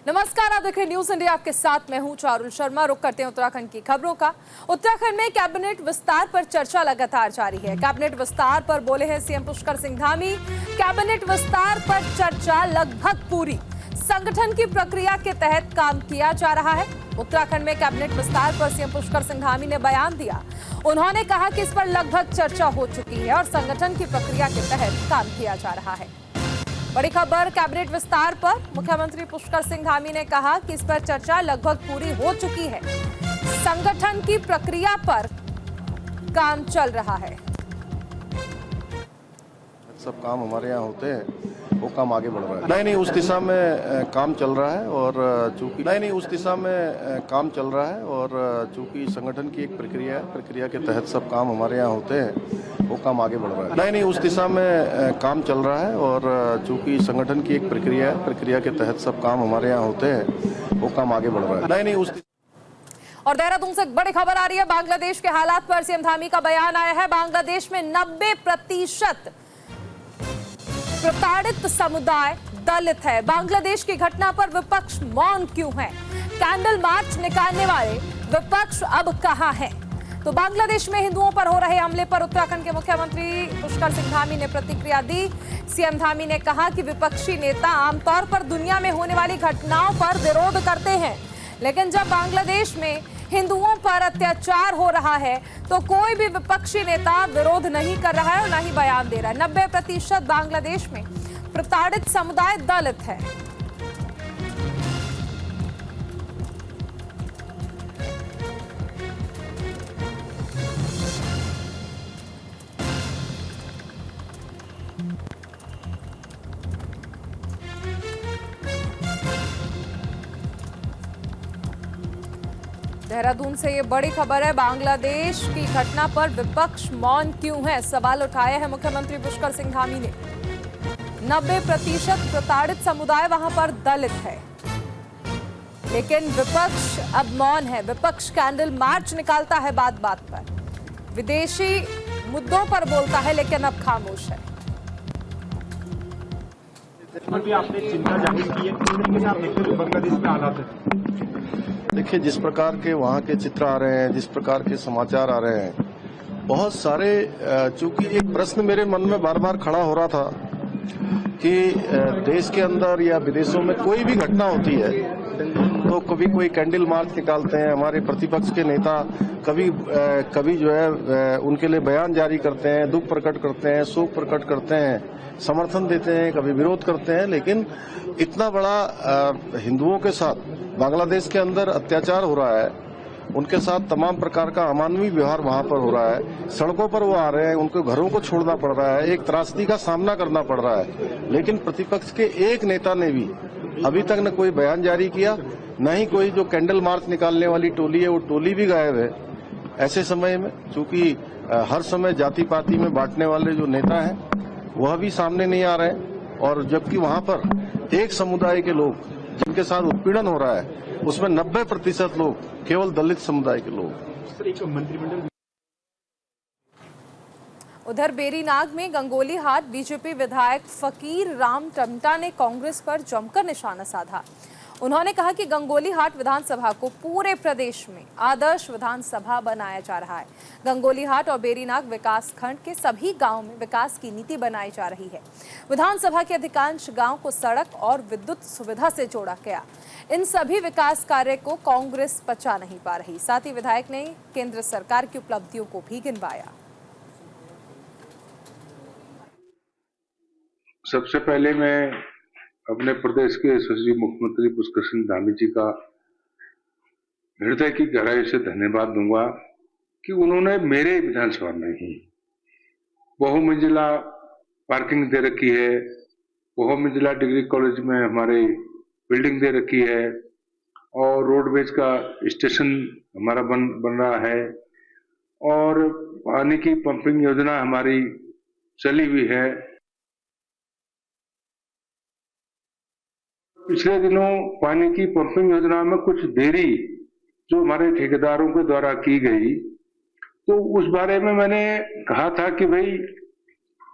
नमस्कार, आप देख रहे न्यूज इंडिया। आपके साथ मैं हूं चारुल शर्मा। रुक करते हैं उत्तराखंड की खबरों का। उत्तराखंड में कैबिनेट विस्तार पर चर्चा लगातार जारी है। कैबिनेट विस्तार पर बोले हैं सीएम पुष्कर सिंह धामी। कैबिनेट विस्तार पर चर्चा लगभग पूरी। संगठन की प्रक्रिया के तहत काम किया जा रहा है। उत्तराखंड में कैबिनेट विस्तार पर सीएम पुष्कर सिंह धामी ने बयान दिया। उन्होंने कहा कि इस पर लगभग चर्चा हो चुकी है और संगठन की प्रक्रिया के तहत काम किया जा रहा है। बड़ी खबर कैबिनेट विस्तार पर। मुख्यमंत्री पुष्कर सिंह धामी ने कहा कि इस पर चर्चा लगभग पूरी हो चुकी है। संगठन की प्रक्रिया पर काम चल रहा है। सब काम हमारे यहाँ होते हैं, वो काम आगे बढ़ रहा है। नहीं, उस दिशा में काम चल रहा है और चूंकि संगठन की एक प्रक्रिया है, प्रक्रिया के तहत सब काम हमारे यहाँ होते हैं, वो काम आगे बढ़ रहा है। नहीं, उस दिशा में काम चल रहा है और चूंकि संगठन की एक प्रक्रिया है, प्रक्रिया के तहत सब काम हमारे यहाँ होते हैं, वो काम आगे बढ़ रहा है। नहीं, उस और देहरादून से बड़ी खबर आ रही है। बांग्लादेश के हालात पर सीएम धामी का बयान आया है। बांग्लादेश में 90% प्रताड़ित समुदाय दलित है। बांग्लादेश की घटना पर विपक्ष मौन क्यों है? कैंडल मार्च निकालने वाले विपक्ष अब कहां है? तो बांग्लादेश में हिंदुओं पर हो रहे हमले पर उत्तराखंड के मुख्यमंत्री पुष्कर सिंह धामी ने प्रतिक्रिया दी। सीएम धामी ने कहा कि विपक्षी नेता आमतौर पर दुनिया में होने वाली घटनाओं पर विरोध करते हैं, लेकिन जब बांग्लादेश में हिंदुओं पर अत्याचार हो रहा है तो कोई भी विपक्षी नेता विरोध नहीं कर रहा है और न ही बयान दे रहा है। 90% बांग्लादेश में प्रताड़ित समुदाय दलित है। देहरादून से ये बड़ी खबर है। बांग्लादेश की घटना पर विपक्ष मौन क्यों है? सवाल उठाया है मुख्यमंत्री पुष्कर सिंह धामी ने। 90% प्रताड़ित समुदाय वहां पर दलित है, लेकिन विपक्ष अब मौन है। विपक्ष कैंडल मार्च निकालता है बात बात पर, विदेशी मुद्दों पर बोलता है, लेकिन अब खामोश है। आपने चिंता जाहिर की है, किस तरीके से आप देखते हो बांग्लादेश में हालात है? देखिए, जिस प्रकार के वहाँ के चित्र आ रहे हैं, जिस प्रकार के समाचार आ रहे हैं, बहुत सारे, चूंकि एक प्रश्न मेरे मन में बार बार खड़ा हो रहा था कि देश के अंदर या विदेशों में कोई भी घटना होती है तो कभी कोई कैंडल मार्च निकालते हैं हमारे प्रतिपक्ष के नेता, कभी जो है उनके लिए बयान जारी करते हैं, दुख प्रकट करते हैं, शोक प्रकट करते हैं, समर्थन देते हैं, कभी विरोध करते हैं। लेकिन इतना बड़ा हिंदुओं के साथ बांग्लादेश के अंदर अत्याचार हो रहा है, उनके साथ तमाम प्रकार का अमानवीय व्यवहार वहां पर हो रहा है, सड़कों पर वो आ रहे हैं, उनको घरों को छोड़ना पड़ रहा है, एक त्रासदी का सामना करना पड़ रहा है, लेकिन प्रतिपक्ष के एक नेता ने भी अभी तक न कोई बयान जारी किया, न ही कोई जो कैंडल मार्च निकालने वाली टोली है वो टोली भी गायब है। ऐसे समय में चूंकि हर समय जाति पाति में बांटने वाले जो नेता हैं वह भी सामने नहीं आ रहे हैं, और जबकि वहां पर एक समुदाय के लोग जिनके साथ उत्पीड़न हो रहा है उसमें 90% लोग केवल दलित समुदाय के लोग। मंत्रिमंडल उधर बेरीनाग में गंगोली हाट बीजेपी विधायक फकीर राम टमटा ने कांग्रेस पर जमकर निशाना साधा। उन्होंने कहा कि गंगोली हाट विधानसभा को पूरे प्रदेश में आदर्श विधानसभा बनाया जा रहा है। गंगोली हाट और बेरीनाग विकास खंड के सभी गांव में विकास की नीति बनाई जा रही है। विधानसभा के अधिकांश गांव को सड़क और विद्युत सुविधा से जोड़ा गया। इन सभी विकास कार्य को कांग्रेस पचा नहीं पा रही। साथ ही विधायक ने केंद्र सरकार की उपलब्धियों को भी गिनवाया। सबसे पहले मैं अपने प्रदेश के यशस्वी मुख्यमंत्री पुष्कर सिंह धामी जी का हृदय की गहराई से धन्यवाद दूंगा कि उन्होंने मेरे विधानसभा में ही बहुमंजिला पार्किंग दे रखी है, बहुमंजिला डिग्री कॉलेज में हमारे बिल्डिंग दे रखी है, और रोडवेज का स्टेशन हमारा बन रहा है, और पानी की पंपिंग योजना हमारी चली हुई है। पिछले दिनों पानी की पंपिंग योजना में कुछ देरी जो हमारे ठेकेदारों के द्वारा की गई, तो उस बारे में मैंने कहा था कि भाई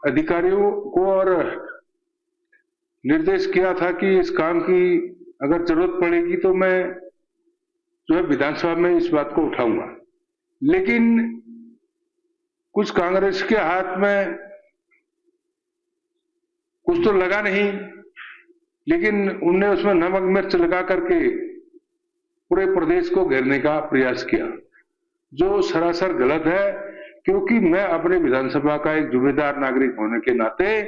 अधिकारियों को और निर्देश किया था कि इस काम की अगर जरूरत पड़ेगी तो मैं जो है विधानसभा में इस बात को उठाऊंगा। लेकिन कुछ कांग्रेस के हाथ में कुछ तो लगा नहीं, लेकिन उनने उसमें नमक मिर्च लगा करके पूरे प्रदेश को घेरने का प्रयास किया, जो सरासर गलत है। क्योंकि मैं अपने विधानसभा का एक जिम्मेदार नागरिक होने के नाते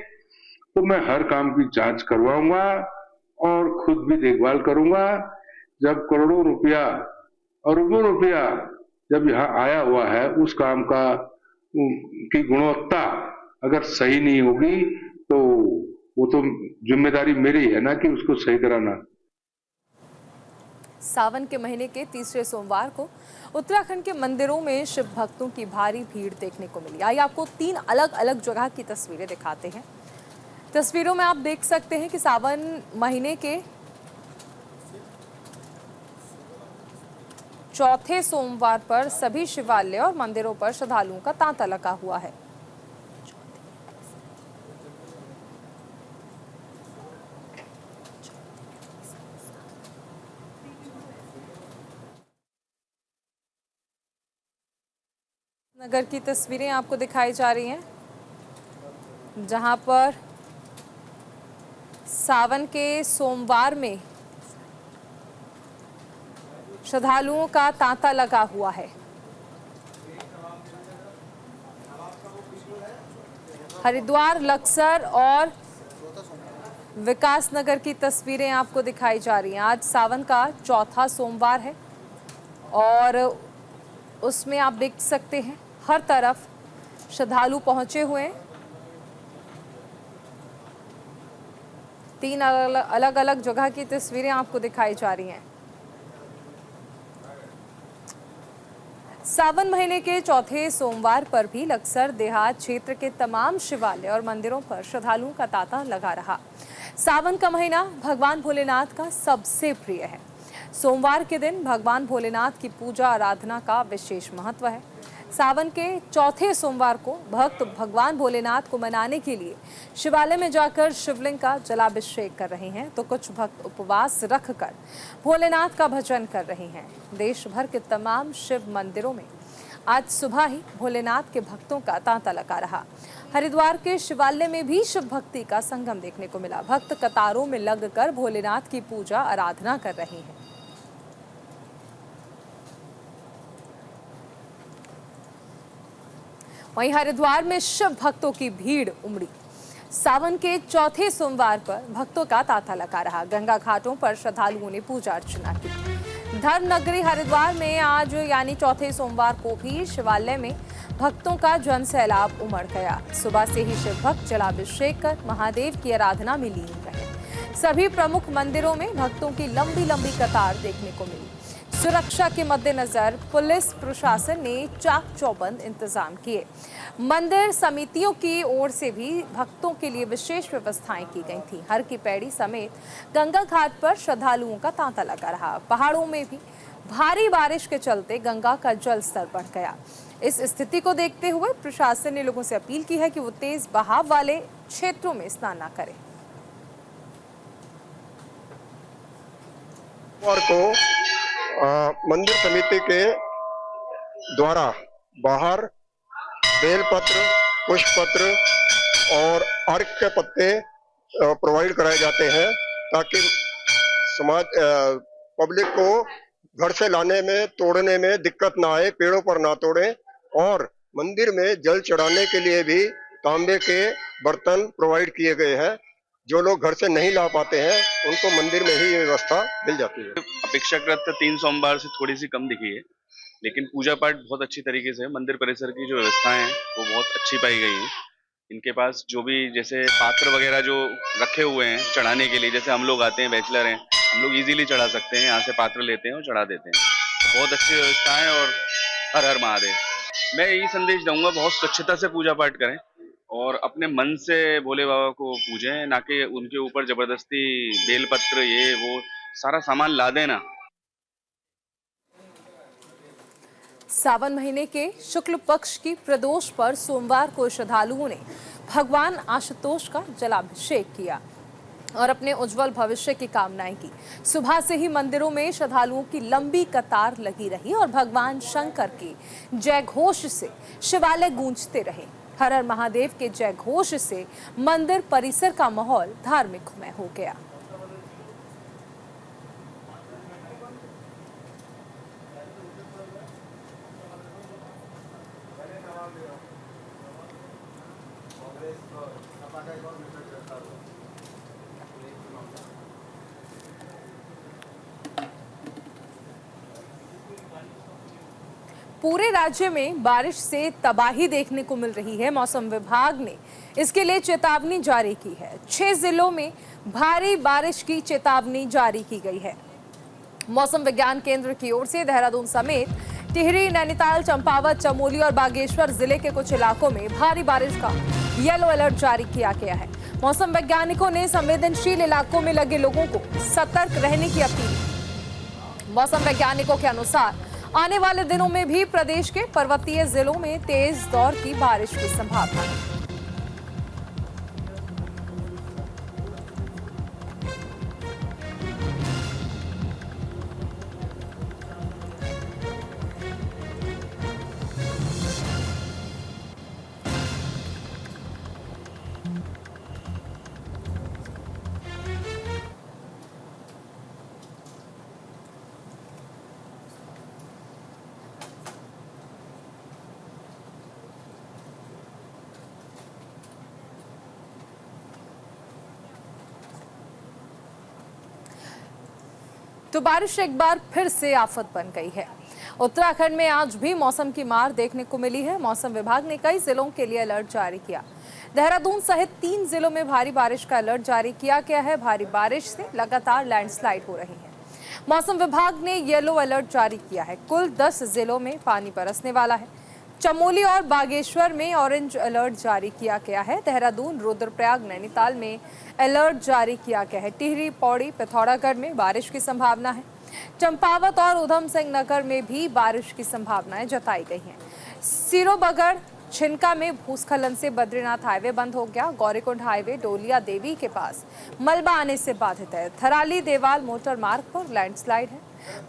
तो मैं हर काम की जांच करवाऊंगा और खुद भी देखभाल करूंगा। जब करोड़ों रुपया और अरबों रुपया जब यहाँ आया हुआ है, उस काम का की गुणवत्ता अगर सही नहीं होगी तो वो तो जिम्मेदारी मेरी है ना कि उसको सही कराना। सावन के महीने के तीसरे सोमवार को उत्तराखंड के मंदिरों में शिव भक्तों की भारी भीड़ देखने को मिली। आइए आपको 3 अलग अलग जगह की तस्वीरें दिखाते हैं। तस्वीरों में आप देख सकते हैं कि सावन महीने के चौथे सोमवार पर सभी शिवालय और मंदिरों पर श्रद्धालुओं का तांता लगा हुआ है। नगर की तस्वीरें आपको दिखाई जा रही हैं, जहां पर सावन के सोमवार में श्रद्धालुओं का तांता लगा हुआ है। हरिद्वार, लक्सर और विकास नगर की तस्वीरें आपको दिखाई जा रही हैं। आज सावन का चौथा सोमवार है और उसमें आप देख सकते हैं हर तरफ श्रद्धालु पहुंचे हुए हैं। 3 अलग अलग जगह की तस्वीरें आपको दिखाई जा रही हैं। सावन महीने के चौथे सोमवार पर भी लक्सर देहात क्षेत्र के तमाम शिवालय और मंदिरों पर श्रद्धालुओं का तांता लगा रहा। सावन का महीना भगवान भोलेनाथ का सबसे प्रिय है। सोमवार के दिन भगवान भोलेनाथ की पूजा आराधना का विशेष महत्व है। सावन के चौथे सोमवार को भक्त भगवान भोलेनाथ को मनाने के लिए शिवालय में जाकर शिवलिंग का जलाभिषेक कर रहे हैं, तो कुछ भक्त उपवास रखकर भोलेनाथ का भजन कर रहे हैं। देश भर के तमाम शिव मंदिरों में आज सुबह ही भोलेनाथ के भक्तों का तांता लगा रहा। हरिद्वार के शिवालय में भी शिव भक्ति का संगम देखने को मिला। भक्त कतारों में लगकर भोलेनाथ की पूजा आराधना कर रहे हैं। वहीं हरिद्वार में शिव भक्तों की भीड़ उमड़ी। सावन के चौथे सोमवार पर भक्तों का तांता लगा रहा। गंगा घाटों पर श्रद्धालुओं ने पूजा अर्चना की। धर्म नगरी हरिद्वार में आज यानी चौथे सोमवार को भी शिवालय में भक्तों का जन सैलाब उमड़ गया। सुबह से ही शिव भक्त जलाभिषेक कर महादेव की आराधना में लीन रहे। सभी प्रमुख मंदिरों में भक्तों की लंबी लंबी कतार देखने को मिली। सुरक्षा के मद्देनजर पुलिस प्रशासन ने चाक चौबंद इंतजाम किए। मंदिर समितियों की ओर से भी भक्तों के लिए विशेष व्यवस्थाएं की गई थी। हर की पैड़ी समेत गंगा घाट पर श्रद्धालुओं का तांता लगा रहा। पहाड़ों में भी भारी बारिश के चलते गंगा का जल स्तर बढ़ गया। इस स्थिति को देखते हुए प्रशासन ने लोगों से अपील की है कि वो तेज बहाव वाले क्षेत्रों में स्नान न करें। मंदिर समिति के द्वारा बाहर बेलपत्र, पुष्पपत्र और अर्घ के पत्ते प्रोवाइड कराए जाते हैं ताकि समाज पब्लिक को घर से लाने में, तोड़ने में दिक्कत ना आए, पेड़ों पर ना तोड़ें। और मंदिर में जल चढ़ाने के लिए भी तांबे के बर्तन प्रोवाइड किए गए हैं। जो लोग घर से नहीं ला पाते हैं उनको मंदिर में ही ये व्यवस्था मिल जाती है। अपेक्षाकृत 3 सोमवार से थोड़ी सी कम दिखी है, लेकिन पूजा पाठ बहुत अच्छी तरीके से मंदिर परिसर की जो व्यवस्थाएं हैं वो बहुत अच्छी पाई गई हैं। इनके पास जो भी जैसे पात्र वगैरह जो रखे हुए हैं चढ़ाने के लिए, जैसे हम लोग आते हैं, बैचलर हैं, हम लोग इजीली चढ़ा सकते हैं। यहाँ से पात्र लेते हैं और चढ़ा देते हैं। तो बहुत अच्छी व्यवस्था है और हर हर महादेव। मैं यही संदेश दूंगा, बहुत स्वच्छता से पूजा पाठ करें और अपने मन से भोले बाबा को पूजें, ना कि उनके ऊपर जबरदस्ती बेलपत्र ये वो सारा सामान ला देना। सावन महीने के शुक्ल पक्ष की प्रदोष पर सोमवार को श्रद्धालुओं ने भगवान आशुतोष का जलाभिषेक किया। और अपने उज्जवल भविष्य की कामनाएं की। सुबह से ही मंदिरों में श्रद्धालुओं की लंबी कतार लगी रही और भगवान शंकर के जय घोष से शिवालय गूंजते रहे। हर हर महादेव के जय घोष से मंदिर परिसर का माहौल धार्मिकमय हो गया। पूरे राज्य में बारिश से तबाही देखने को मिल रही है। मौसम विभाग ने इसके लिए चेतावनी जारी की है। 6 जिलों में भारी बारिश की चेतावनी जारी की गई है। मौसम विज्ञान केंद्र की ओर से देहरादून समेत टिहरी, नैनीताल, चंपावत, चमोली और बागेश्वर जिले के कुछ इलाकों में भारी बारिश का येलो अलर्ट जारी किया गया है। मौसम वैज्ञानिकों ने संवेदनशील इलाकों में लगे लोगों को सतर्क रहने की अपील की। मौसम वैज्ञानिकों के अनुसार आने वाले दिनों में भी प्रदेश के पर्वतीय जिलों में तेज दौर की बारिश की संभावना है। तो बारिश एक बार फिर से आफत बन गई है। उत्तराखंड में आज भी मौसम की मार देखने को मिली है। मौसम विभाग ने कई जिलों के लिए अलर्ट जारी किया। देहरादून सहित 3 जिलों में भारी बारिश का अलर्ट जारी किया गया है। भारी बारिश से लगातार लैंडस्लाइड हो रही है। मौसम विभाग ने येलो अलर्ट जारी किया है। कुल 10 जिलों में पानी बरसने वाला है। चमोली और बागेश्वर में ऑरेंज अलर्ट जारी किया गया है। देहरादून, रुद्रप्रयाग, नैनीताल में अलर्ट जारी किया गया है। टिहरी, पौड़ी, पिथौरागढ़ में बारिश की संभावना है। चंपावत और उधम सिंह नगर में भी बारिश की संभावनाएं जताई गई हैं। सिरोबगढ़, छिनका में भूस्खलन से बद्रीनाथ हाईवे बंद हो गया। गौरीकुंड हाईवे डोलिया देवी के पास मलबा आने से बाधित है। थराली देवाल मोटर मार्ग पर लैंडस्लाइड है।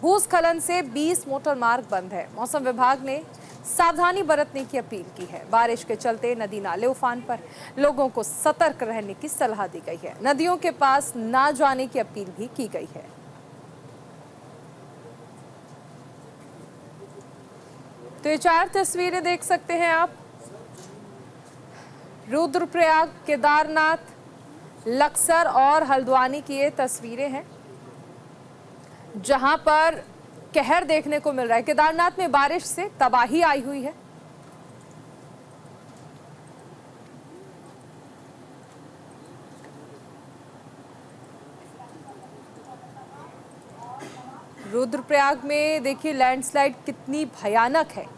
भूस्खलन से 20 मोटर मार्ग बंद है। मौसम विभाग ने सावधानी बरतने की अपील की है। बारिश के चलते नदी नाले उफान पर, लोगों को सतर्क रहने की सलाह दी गई है। नदियों के पास ना जाने की अपील भी की गई है। तो ये 4 तस्वीरें देख सकते हैं आप। रुद्रप्रयाग, केदारनाथ, लक्सर और हल्द्वानी की ये तस्वीरें हैं जहां पर कहर देखने को मिल रहा है। केदारनाथ में बारिश से तबाही आई हुई है। रुद्रप्रयाग में देखिए लैंडस्लाइड कितनी भयानक है।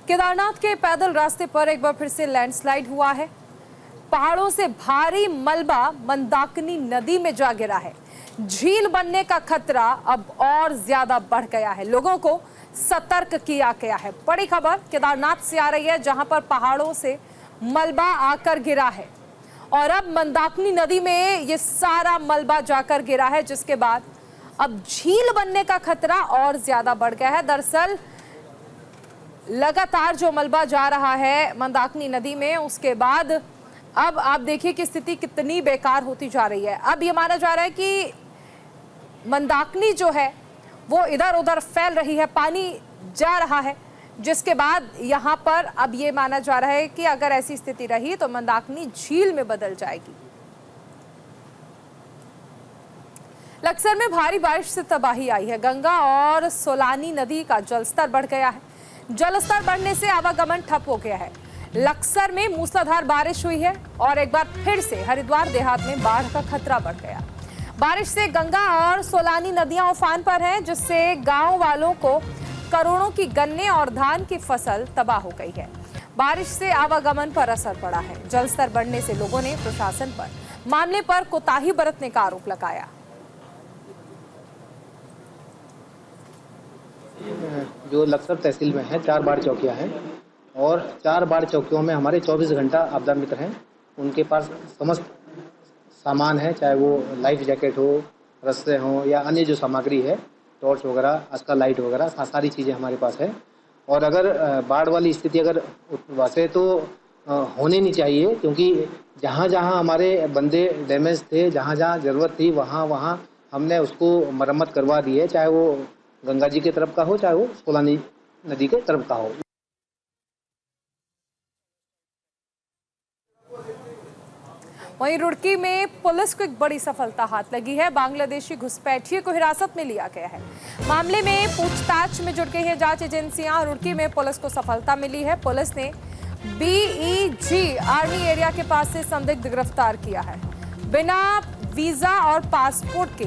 केदारनाथ के पैदल रास्ते पर एक बार फिर से लैंडस्लाइड हुआ है। पहाड़ों से भारी मलबा मंदाकिनी नदी में जा गिरा है। झील बनने का खतरा अब और ज्यादा बढ़ गया है। लोगों को सतर्क किया गया है। बड़ी खबर केदारनाथ से आ रही है जहां पर पहाड़ों से मलबा आकर गिरा है और अब मंदाकिनी नदी में ये सारा मलबा जाकर गिरा है, जिसके बाद अब झील बनने का खतरा और ज्यादा बढ़ गया है। दरअसल लगातार जो मलबा जा रहा है मंदाकिनी नदी में, उसके बाद अब आप देखिए कि स्थिति कितनी बेकार होती जा रही है। अब ये माना जा रहा है कि मंदाकिनी जो है वो इधर उधर फैल रही है, पानी जा रहा है, जिसके बाद यहाँ पर अब ये माना जा रहा है कि अगर ऐसी स्थिति रही तो मंदाकिनी झील में बदल जाएगी। लक्सर में भारी बारिश से तबाही आई है। गंगा और सोलानी नदी का जलस्तर बढ़ गया है। जलस्तर बढ़ने से आवागमन ठप हो गया है। लक्सर में मूसलाधार बारिश हुई है और एक बार फिर से हरिद्वार देहात में बाढ़ का खतरा बढ़ गया। बारिश से गंगा और सोलानी नदियां उफान पर हैं, जिससे गांव वालों को करोड़ों की गन्ने और धान की फसल तबाह हो गई है। बारिश से आवागमन पर असर पड़ा है। जलस्तर बढ़ने से लोगों ने प्रशासन पर मामले पर कोताही बरतने का आरोप लगाया। जो लक्सर तहसील में है 4 बाढ़ चौकियां हैं और 4 बाढ़ चौकियों में हमारे 24 घंटा आपदा मित्र हैं। उनके पास समस्त सामान है, चाहे वो लाइफ जैकेट हो, रस्से हों या अन्य जो सामग्री है, टॉर्च वगैरह, आजकल लाइट वगैरह, सारी चीज़ें हमारे पास है। और अगर बाढ़ वाली स्थिति अगर वैसे तो होनी नहीं चाहिए, क्योंकि जहाँ जहाँ हमारे बंदे डैमेज थे, जहाँ जहाँ ज़रूरत थी, वहाँ हमने उसको मरम्मत करवा दी है, चाहे वो गंगा जी की तरफ का हो, चाहे वो सोलानी नदी के तरफ का हो। वहीं रुड़की में पुलिस को एक बड़ी सफलता हाथ लगी है। बांग्लादेशी घुसपैठिए को हिरासत में लिया गया है। मामले में पूछताछ में जुट गई है जांच एजेंसियां। रुड़की में पुलिस को सफलता मिली है। पुलिस ने BEG आर्मी एरिया के पास से संदिग्ध गिरफ्तार किया है। बिना वीजा और पासपोर्ट के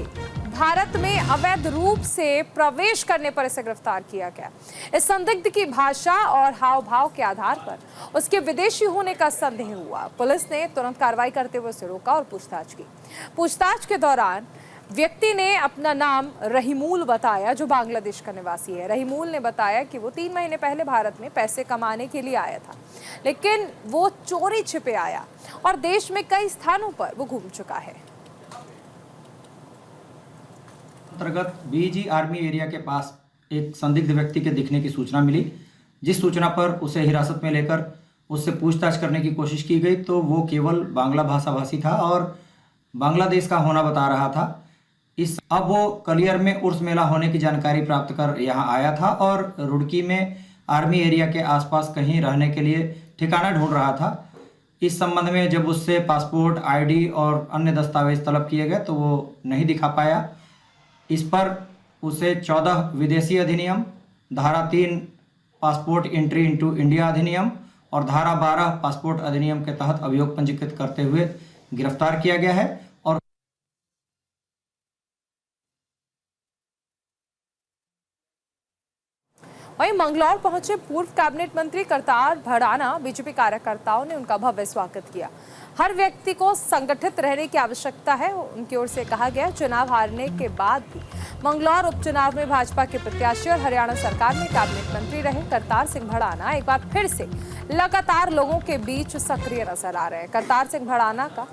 भारत में अवैध रूप से प्रवेश करने पर इसे गिरफ्तार किया गया। इस संदिग्ध की भाषा और हाव भाव के आधार पर उसके विदेशी होने का संदेह हुआ। पुलिस ने तुरंत कार्रवाई करते हुए उसे रोका और पूछताछ की। पूछताछ के दौरान व्यक्ति ने अपना नाम रहीमूल बताया, जो बांग्लादेश का निवासी है। रहीमूल ने बताया कि वो 3 महीने पहले भारत में पैसे कमाने के लिए आया था, लेकिन वो चोरी छिपे आया और देश में कई स्थानों पर वो घूम चुका है। अंतर्गत BEG आर्मी एरिया के पास एक संदिग्ध व्यक्ति के दिखने की सूचना मिली, जिस सूचना पर उसे हिरासत में लेकर उससे पूछताछ करने की कोशिश की गई तो वो केवल बांग्ला भाषा भाषी था और बांग्लादेश का होना बता रहा था। अब वो कलियर में उर्स मेला होने की जानकारी प्राप्त कर यहाँ आया था और रुड़की में आर्मी एरिया के आसपास कहीं रहने के लिए ठिकाना ढूंढ रहा था। इस संबंध में जब उससे पासपोर्ट, ID और अन्य दस्तावेज तलब किए गए तो वो नहीं दिखा पाया। इस पर उसे 14 विदेशी अधिनियम, धारा 3 पासपोर्ट एंट्री इनटू इंडिया अधिनियम और धारा 12 पासपोर्ट अधिनियम के तहत अभियोग पंजीकृत करते हुए गिरफ्तार किया गया है। और वहीं मंगलौर पहुंचे पूर्व कैबिनेट मंत्री करतार भड़ाना बीजेपी कार्यकर्ताओं ने उनका भव्य स्वागत किया। हर व्यक्ति को संगठित रहने की आवश्यकता है, उनकी ओर से कहा गया। चुनाव हारने के बाद भी मंगलौर उपचुनाव में भाजपा के प्रत्याशी और हरियाणा सरकार में कैबिनेट मंत्री रहे करतार सिंह भड़ाना एक बार फिर से लगातार लोगों के बीच सक्रिय नजर आ रहे हैं। करतार सिंह भड़ाना का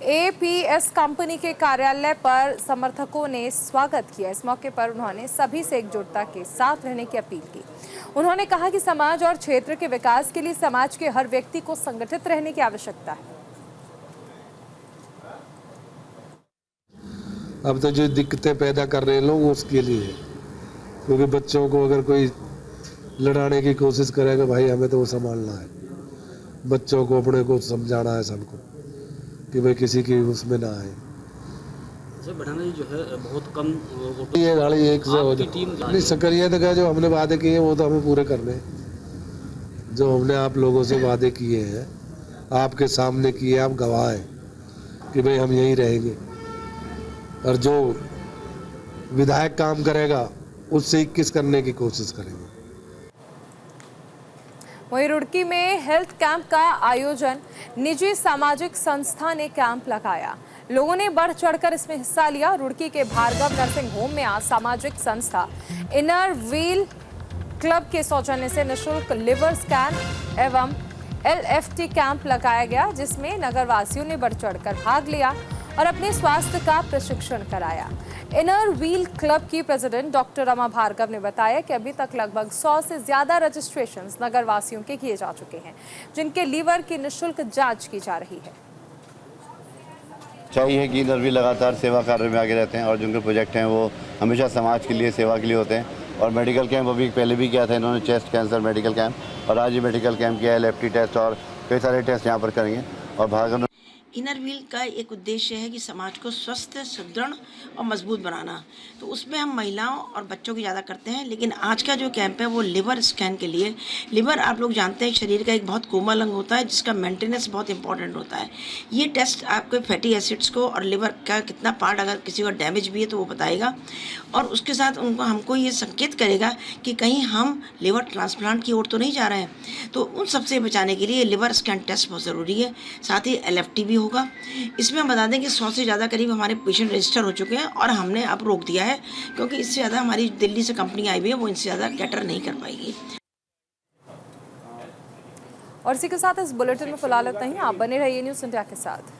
APS कंपनी के कार्यालय पर समर्थकों ने स्वागत किया। इस मौके पर उन्होंने सभी से एकजुटता के साथ रहने की अपील की। उन्होंने कहा कि समाज और क्षेत्र के विकास के लिए समाज के हर व्यक्ति को संगठित रहने की आवश्यकता है। अब तो जो दिक्कतें पैदा कर रहे हैं लोग उसके लिए, क्योंकि बच्चों को अगर कोई लड़ाने की कोशिश करेगा, भाई हमें तो वो संभालना है, बच्चों को अपने को समझाना है सबको कि भाई किसी की उसमें ना आए। बढ़ाना जी जो है बहुत कम ये गाड़ी एक से हो जाए नहीं सकरियत का जो हमने वादे किए हैं वो तो हमें पूरे करने हैं। जो हमने आप लोगों से वादे किए हैं, आपके सामने किए, आप गवाह हैं कि भाई हम यहीं रहेंगे और जो विधायक काम करेगा उससे 21 करने की कोशिश करेंगे। वहीं रुड़की में हेल्थ कैंप का आयोजन निजी सामाजिक संस्था ने कैंप लगाया। लोगों ने बढ़ चढ़कर इसमें हिस्सा लिया। रुड़की के भार्गव नर्सिंग होम में आज सामाजिक संस्था इनर व्हील क्लब के सौजन्य से निःशुल्क लिवर स्कैन एवं LFT कैंप लगाया गया, जिसमें नगरवासियों ने बढ़ चढ़कर भाग लिया और अपने स्वास्थ्य का प्रशिक्षण कराया। इनर व्हील क्लब की प्रेसिडेंट डॉक्टर रमा भार्गव ने बताया कि अभी तक लगभग 100 से ज्यादा रजिस्ट्रेशंस नगरवासियों के किए जा चुके हैं, जिनके लीवर की निःशुल्क जांच की जा रही है। चाहिए कि इनर व्हील लगातार सेवा कार्य में आगे रहते हैं और जिनके प्रोजेक्ट हैं वो हमेशा समाज के लिए, सेवा के लिए होते हैं। और मेडिकल कैंप अभी पहले भी किया था इन्होंने, चेस्ट कैंसर मेडिकल कैंप, और आज ये मेडिकल कैंप किया है, LFT टेस्ट और कई सारे टेस्ट यहाँ पर करेंगे। और भार्गव इनर व्हील का एक उद्देश्य है कि समाज को स्वस्थ, सुदृढ़ और मजबूत बनाना। तो उसमें हम महिलाओं और बच्चों की ज़्यादा करते हैं, लेकिन आज का जो कैंप है वो लिवर स्कैन के लिए। लिवर आप लोग जानते हैं शरीर का एक बहुत कोमल अंग होता है जिसका मेंटेनेंस बहुत इंपॉर्टेंट होता है। ये टेस्ट आपके फैटी एसिड्स को और लिवर का कितना पार्ट अगर किसी का डैमेज भी है तो वो बताएगा, और उसके साथ हमको ये संकेत करेगा कि कहीं हम लिवर ट्रांसप्लांट की ओर तो नहीं जा रहे हैं। तो उन सबसे बचाने के लिए लिवर स्कैन टेस्ट बहुत ज़रूरी है। साथ ही LFT भी होगा। इसमें हम बता दें कि 100 से ज़्यादा करीब हमारे पेशेंट रजिस्टर हो चुके हैं और हमने अब रोक दिया है क्योंकि इससे ज़्यादा हमारी दिल्ली से कंपनी आई हुई है, वो इनसे ज़्यादा कैटर नहीं कर पाएगी। और इसी के साथ इस बुलेटिन में फिलहाल इतना ही। आप बने रहिए न्यूज़ इंडिया के साथ।